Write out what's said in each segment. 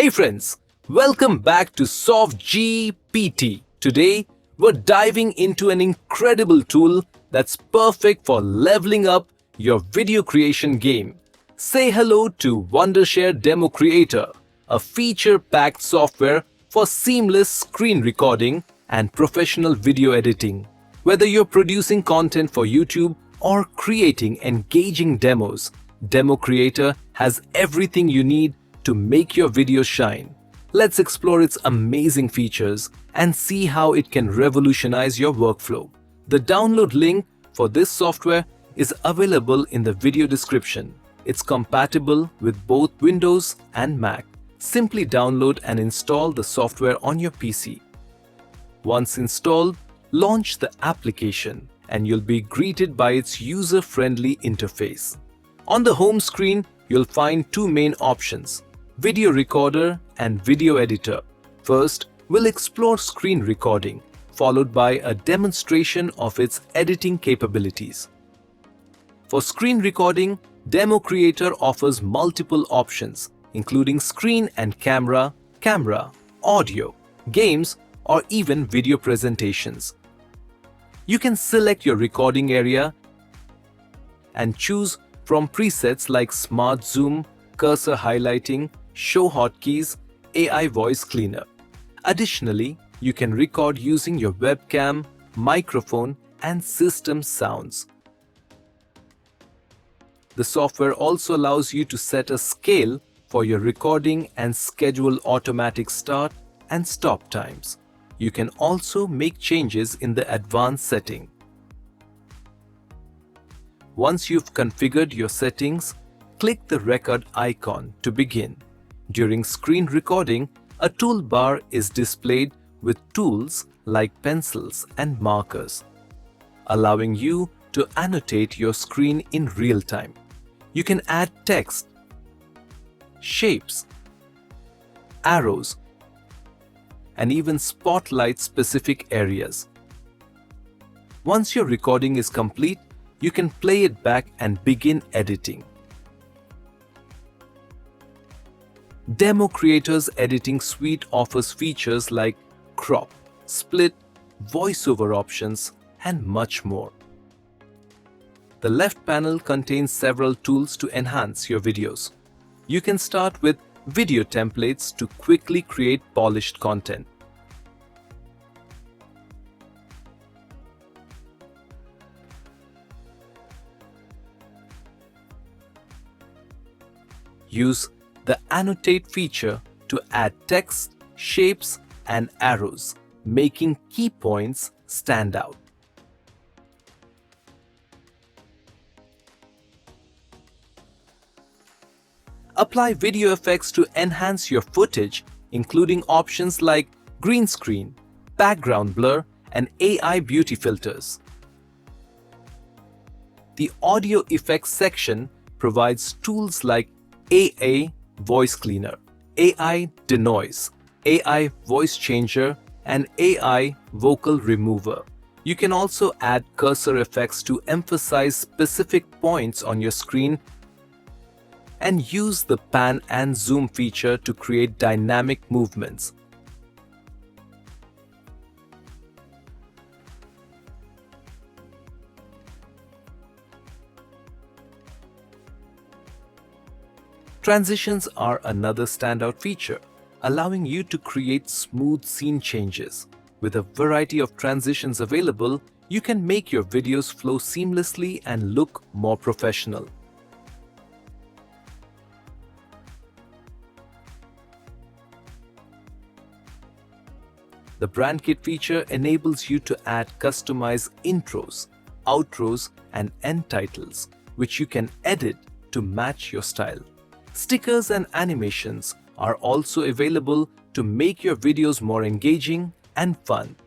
Hey friends, welcome back to SoftGPT. Today, we're diving into an incredible tool that's perfect for leveling up your video creation game. Say hello to Wondershare Democreator, a feature-packed software for seamless screen recording and professional video editing. Whether you're producing content for YouTube or creating engaging demos, DemoCreator has everything you need to make your videos shine. Let's explore its amazing features and see how it can revolutionize your workflow. The download link for this software is available in the video description. It's compatible with both Windows and Mac. Simply download and install the software on your PC. Once installed, launch the application and you'll be greeted by its user-friendly interface. On the home screen, you'll find two main options: Video Recorder and Video Editor. First, we'll explore screen recording, followed by a demonstration of its editing capabilities. For screen recording, DemoCreator offers multiple options, including screen and camera, audio, games, or even video presentations. You can select your recording area and choose from presets like Smart Zoom, Cursor Highlighting, Show Hotkeys, AI Voice Cleaner. Additionally, you can record using your webcam, microphone, and system sounds. The software also allows you to set a scale for your recording and schedule automatic start and stop times. You can also make changes in the advanced setting. Once you've configured your settings, click the record icon to begin. During screen recording, a toolbar is displayed with tools like pencils and markers, allowing you to annotate your screen in real time. You can add text, shapes, arrows, and even spotlight specific areas. Once your recording is complete, you can play it back and begin editing. DemoCreator's editing suite offers features like crop, split, voiceover options, and much more. The left panel contains several tools to enhance your videos. You can start with video templates to quickly create polished content. Use the Annotate feature to add text, shapes, and arrows, making key points stand out. Apply video effects to enhance your footage, including options like green screen, background blur, and AI beauty filters. The audio effects section provides tools like AI Voice Cleaner, AI Denoise, AI Voice Changer, and AI Vocal Remover. You can also add cursor effects to emphasize specific points on your screen and use the pan and zoom feature to create dynamic movements. Transitions are another standout feature, allowing you to create smooth scene changes. With a variety of transitions available, you can make your videos flow seamlessly and look more professional. The Brand Kit feature enables you to add customized intros, outros, and end titles, which you can edit to match your style. Stickers and animations are also available to make your videos more engaging and fun.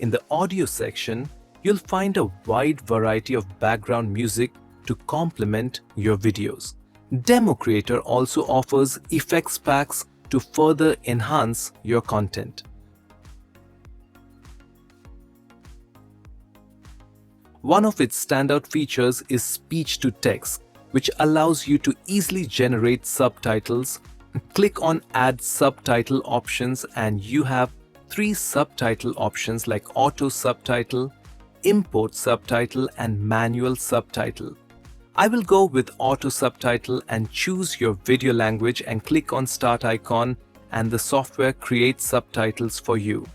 In the audio section, you'll find a wide variety of background music to complement your videos. DemoCreator also offers effects packs to further enhance your content. One of its standout features is speech-to-text, which allows you to easily generate subtitles. Click on Add Subtitle options and you have 3 subtitle options like Auto Subtitle, Import Subtitle and Manual Subtitle. I will go with Auto Subtitle and choose your video language and click on Start icon and the software creates subtitles for you.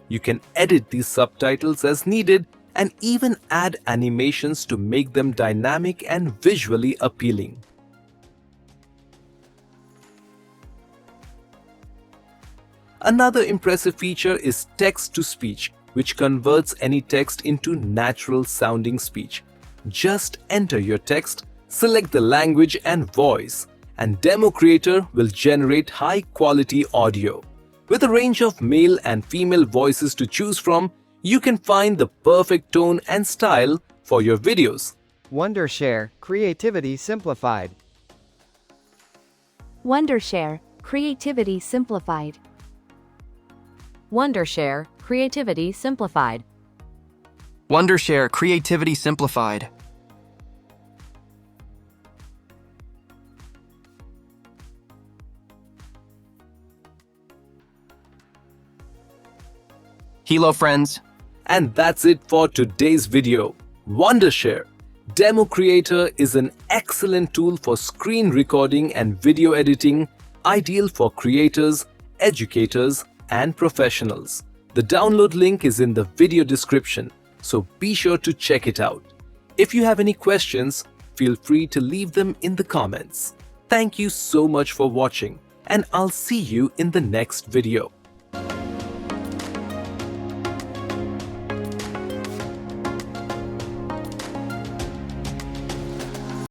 You can edit these subtitles as needed and even add animations to make them dynamic and visually appealing. Another impressive feature is text-to-speech, which converts any text into natural-sounding speech. Just enter your text, select the language and voice, and DemoCreator will generate high-quality audio. With a range of male and female voices to choose from, you can find the perfect tone and style for your videos. Wondershare Creativity Simplified. Wondershare Creativity Simplified. Wondershare Creativity Simplified. Wondershare Creativity Simplified. Hello friends. And that's it for today's video. Wondershare DemoCreator is an excellent tool for screen recording and video editing, ideal for creators, educators, and professionals. The download link is in the video description, so be sure to check it out. If you have any questions, feel free to leave them in the comments. Thank you so much for watching, and I'll see you in the next video.